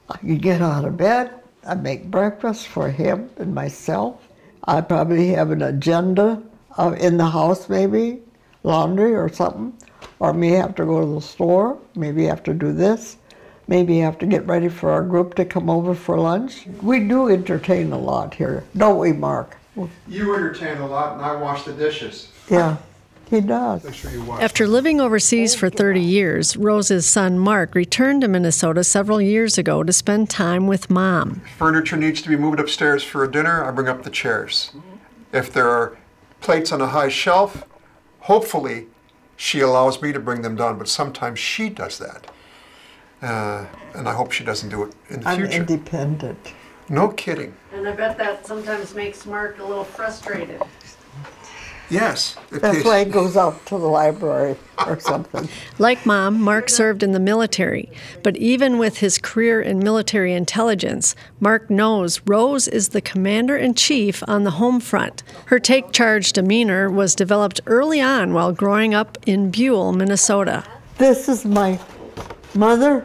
I could get out of bed, I'd make breakfast for him and myself. I'd probably have an agenda in the house maybe, laundry or something, or may have to go to the store, maybe have to do this, maybe have to get ready for our group to come over for lunch. We do entertain a lot here, don't we, Mark? You entertain a lot and I wash the dishes. Yeah. He does. Make sure you watch. After living overseas for 30 years, Rose's son Mark returned to Minnesota several years ago to spend time with Mom. If furniture needs to be moved upstairs for a dinner, I bring up the chairs. If there are plates on a high shelf, hopefully she allows me to bring them down, but sometimes she does that. And I hope she doesn't do it in the future. I'm independent. No kidding. And I bet that sometimes makes Mark a little frustrated. Yes. That's why he goes out to the library or something. Like Mom, Mark served in the military. But even with his career in military intelligence, Mark knows Rose is the commander-in-chief on the home front. Her take-charge demeanor was developed early on while growing up in Buell, Minnesota. This is my mother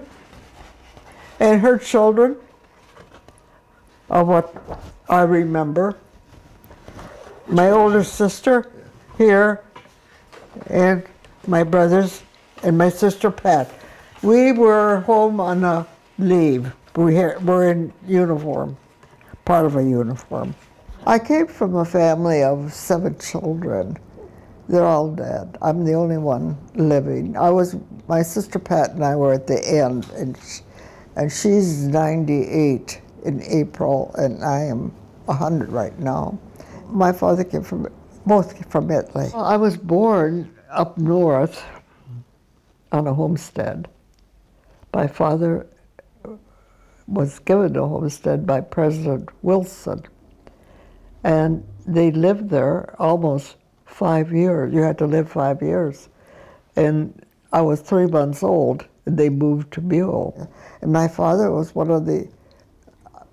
and her children, of what I remember. My older sister here, and my brothers, and my sister Pat. We were home on a leave. We're in uniform, part of a uniform. I came from a family of 7 children. They're all dead. I'm the only one living. My sister Pat and I were at the end, and she's 98 in April, and I am 100 right now. My father both from Italy. I was born up north on a homestead. My father was given a homestead by President Wilson, and they lived there almost 5 years. You had to live 5 years. And I was 3 months old, and they moved to Buell. And my father was one of the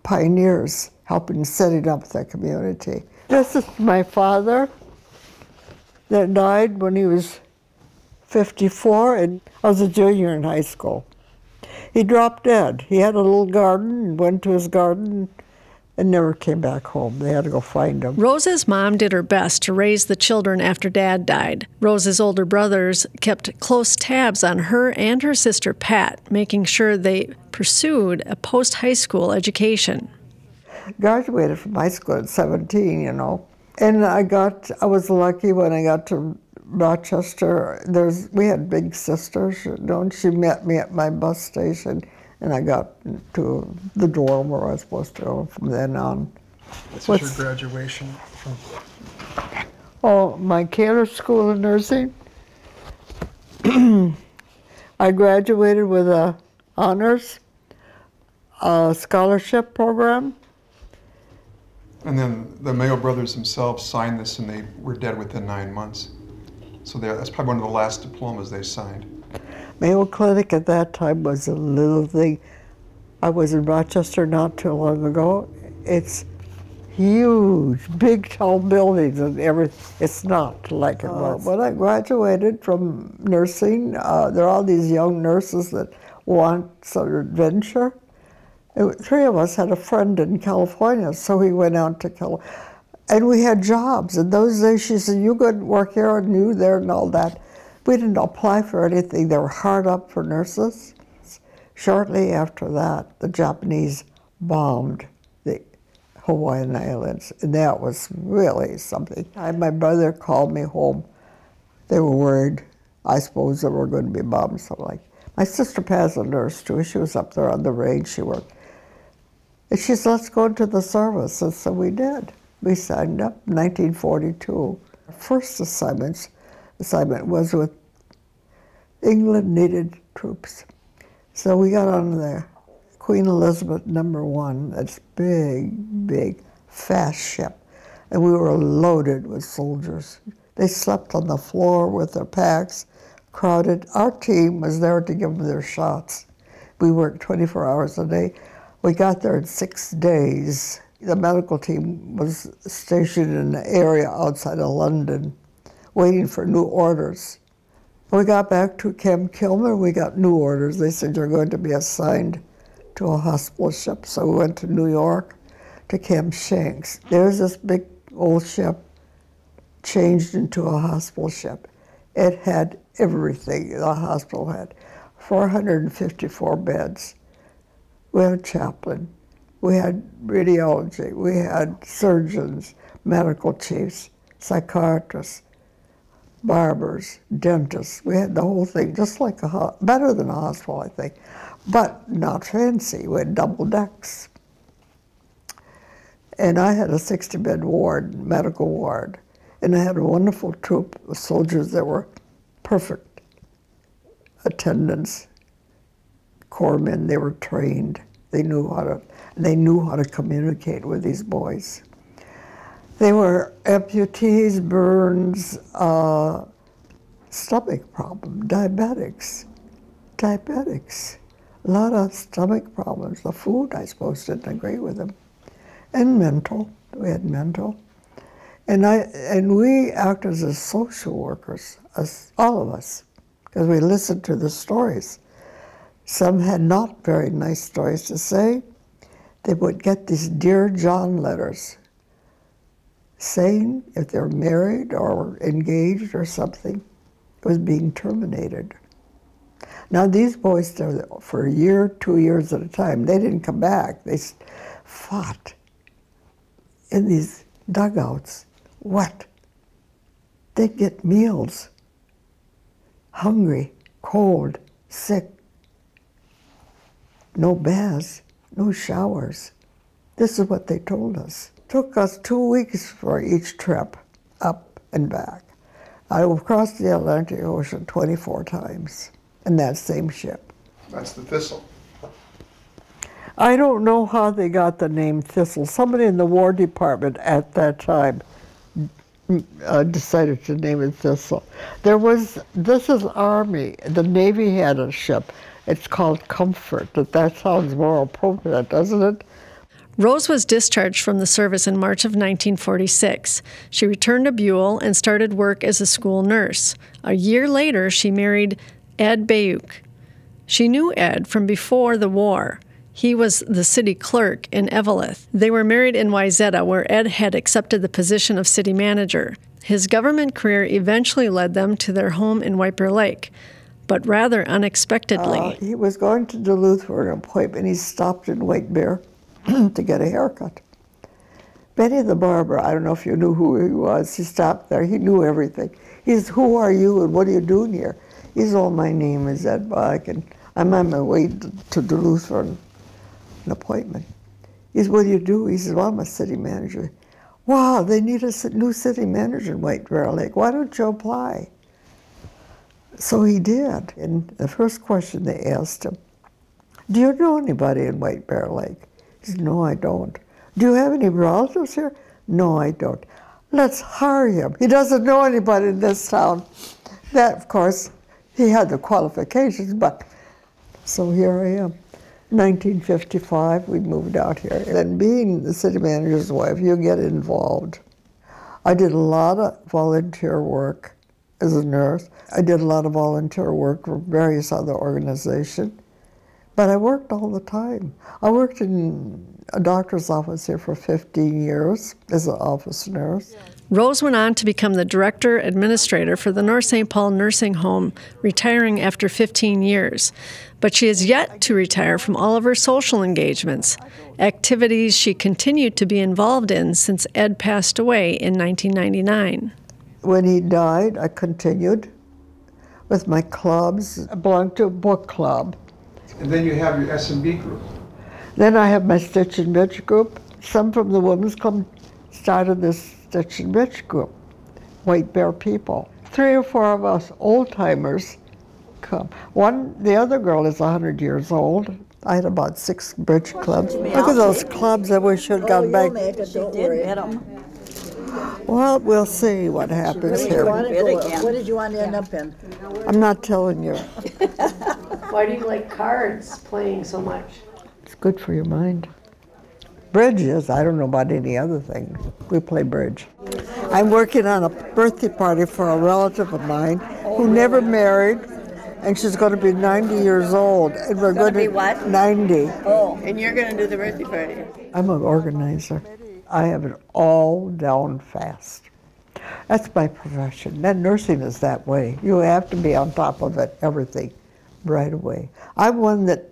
pioneers helping setting up the community. This is my father that died when he was 54, and I was a junior in high school. He dropped dead. He had a little garden and went to his garden and never came back home. They had to go find him. Rose's mom did her best to raise the children after Dad died. Rose's older brothers kept close tabs on her and her sister Pat, making sure they pursued a post-high school education. Graduated from high school at 17, you know. And I was lucky when I got to Rochester. We had big sisters, you know, and she met me at my bus station, and I got to the dorm where I was supposed to go from then on. This is your graduation from? Oh, my Kaler School of Nursing. I graduated with a honors scholarship program. And then the Mayo brothers themselves signed this, and they were dead within 9 months. So that's probably one of the last diplomas they signed. Mayo Clinic at that time was a little thing. I was in Rochester not too long ago. It's huge, big, tall buildings and everything. It's not like it was. When I graduated from nursing, there are all these young nurses that want some adventure. 3 of us had a friend in California, so we went out to California. And we had jobs. In those days, she said, you could work here and you there and all that. We didn't apply for anything. They were hard up for nurses. Shortly after that, the Japanese bombed the Hawaiian Islands, and that was really something. My brother called me home. They were worried, I suppose, they were going to be bombed, something like that. My sister Pat's a nurse, too. She was up there on the range. She worked. And she said, let's go into the service. And so we did. We signed up in 1942. Our first assignment was with England needed troops. So we got on the Queen Elizabeth #1, that's big, big, fast ship. And we were loaded with soldiers. They slept on the floor with their packs, crowded. Our team was there to give them their shots. We worked 24 hours a day. We got there in 6 days. The medical team was stationed in the area outside of London, waiting for new orders. We got back to Camp Kilmer, we got new orders. They said, you're going to be assigned to a hospital ship. So we went to New York, to Camp Shanks. There's this big old ship changed into a hospital ship. It had everything the hospital had. 454 beds. We had a chaplain. We had radiology. We had surgeons, medical chiefs, psychiatrists, barbers, dentists. We had the whole thing, just like better than a hospital, I think, but not fancy. We had double decks. And I had a 60-bed ward, medical ward, and I had a wonderful troop of soldiers that were perfect attendants, corpsmen. They were trained. They knew how to communicate with these boys. They were amputees, burns, stomach problem, diabetics. A lot of stomach problems. The food, I suppose, didn't agree with them. And mental, we had mental. And we acted as social workers, all of us, because we listened to the stories. Some had not very nice stories to say. They would get these Dear John letters saying if they're married or engaged or something, it was being terminated. Now these boys stayed for a year, 2 years at a time. They didn't come back. They fought in these dugouts. What? They'd get meals. Hungry, cold, sick. No baths, no showers. This is what they told us. Took us 2 weeks for each trip, up and back. I crossed the Atlantic Ocean 24 times in that same ship. That's the Thistle. I don't know how they got the name Thistle. Somebody in the War Department at that time decided to name it Thistle. This is Army. The Navy had a ship. It's called Comfort. That sounds more appropriate, doesn't it? Rose was discharged from the service in March of 1946. She returned to Buell and started work as a school nurse. A year later, she married Ed Bayuk. She knew Ed from before the war. He was the city clerk in Eveleth. They were married in Wayzata, where Ed had accepted the position of city manager. His government career eventually led them to their home in White Bear Lake, but rather unexpectedly. He was going to Duluth for an appointment. He stopped in White Bear to get a haircut. Benny the barber, I don't know if you knew who he was, he stopped there. He knew everything. He said, "Who are you and what are you doing here?" He said, "Oh, my name is Ed Bayuk, and I'm on my way to Duluth for an appointment." He said, "What do you do?" He said, "Well, I'm a city manager." "Wow, they need a new city manager in White Bear Lake. Why don't you apply?" So he did. And the first question they asked him, "Do you know anybody in White Bear Lake?" He said, "No, I don't." "Do you have any relatives here?" "No, I don't." "Let's hire him. He doesn't know anybody in this town." That, of course, he had the qualifications, but so here I am. 1955, we moved out here. And being the city manager's wife, you get involved. I did a lot of volunteer work as a nurse. I did a lot of volunteer work for various other organizations. But I worked all the time. I worked in a doctor's office here for 15 years as an office nurse. Rose went on to become the director administrator for the North St. Paul Nursing Home, retiring after 15 years. But she is yet to retire from all of her social engagements, activities she continued to be involved in since Ed passed away in 1999. When he died, I continued with my clubs. I belonged to a book club. And then you have your S&B group. Then I have my Stitch and Bitch group. Some from the Women's Club started this Stitch and Bitch group, White Bear people. 3 or 4 of us old-timers come. The other girl is 100 years old. I had about 6 bridge clubs. Look at those clubs. I wish I'd gone back. Well, we'll see what happens here. What did you want to end up in? I'm not telling you. Why do you like cards playing so much? It's good for your mind. Bridge is, I don't know about any other thing. We play bridge. I'm working on a birthday party for a relative of mine who never married, and she's going to be 90 years old. And we're going to be what? 90. Oh, and you're going to do the birthday party. I'm an organizer. I have it all down fast. That's my profession. And nursing is that way. You have to be on top of it, everything, right away. I'm one that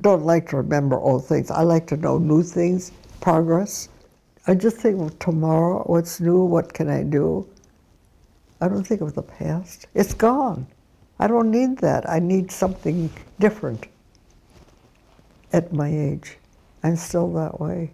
don't like to remember old things. I like to know new things, progress. I just think of tomorrow, what's new, what can I do? I don't think of the past. It's gone. I don't need that. I need something different at my age. I'm still that way.